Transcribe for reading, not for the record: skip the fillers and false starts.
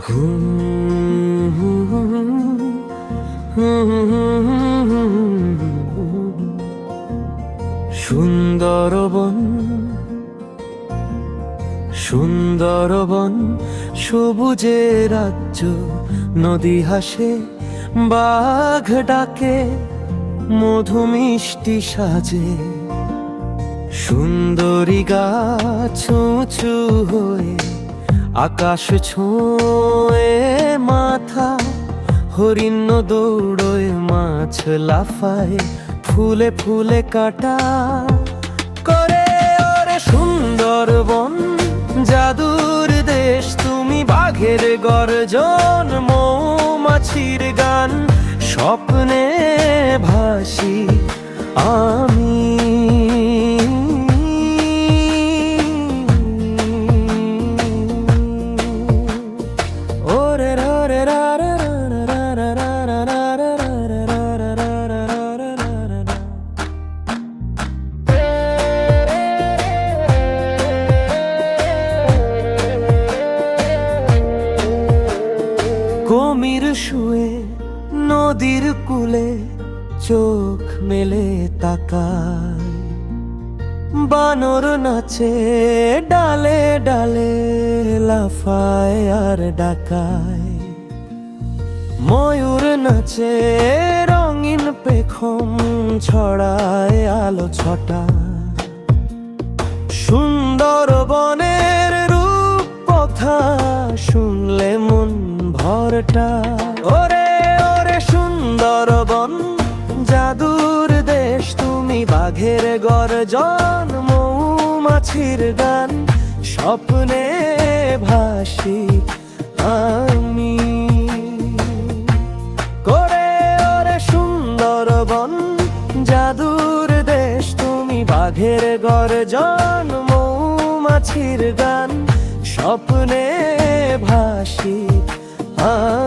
সুন্দরবন সুন্দরবন সবুজে রাজ্য, নদী হাসে, বাঘ ডাকে, মধু মিষ্টি সাজে। সুন্দরী গাছ উঁচু হয়ে আকাশ ছোঁয়ে মাথা, হরিণ দৌড়োয়, মাছ লাফায়, ফুলে ফুলে কাটা করে। ওরে সুন্দরবন জাদুর দেশ, তুমি বাঘের গর্জন, মৌমাছির গান, স্বপ্নে ভাসি আমি। ওরে রা রে রা রা রা রা রা রা রা রা রা রা রা রা রা রা রা। কুমির শুয়ে নদীর কূলে চোখ মেলে তাকায়, বানর নাচে ডালে ডালে, লাফায় আর ডাকায়। ময়ূর নাচে রঙিন পেখম ছড়ায় আলো ছটা। সুন্দরবনের রূপ কথা শুনলে মন ভরটা। ওরে ওরে সুন্দরবন জাদুর দেশ, তুমি বাঘের গর্জন, মৌমাছির গান, স্বপ্নে ভাসি আমি। করে ওরে সুন্দরবন জাদুর দেশ, তুমি বাঘের গর্জন, মৌমাছির গান, স্বপ্নে ভাসি আমি।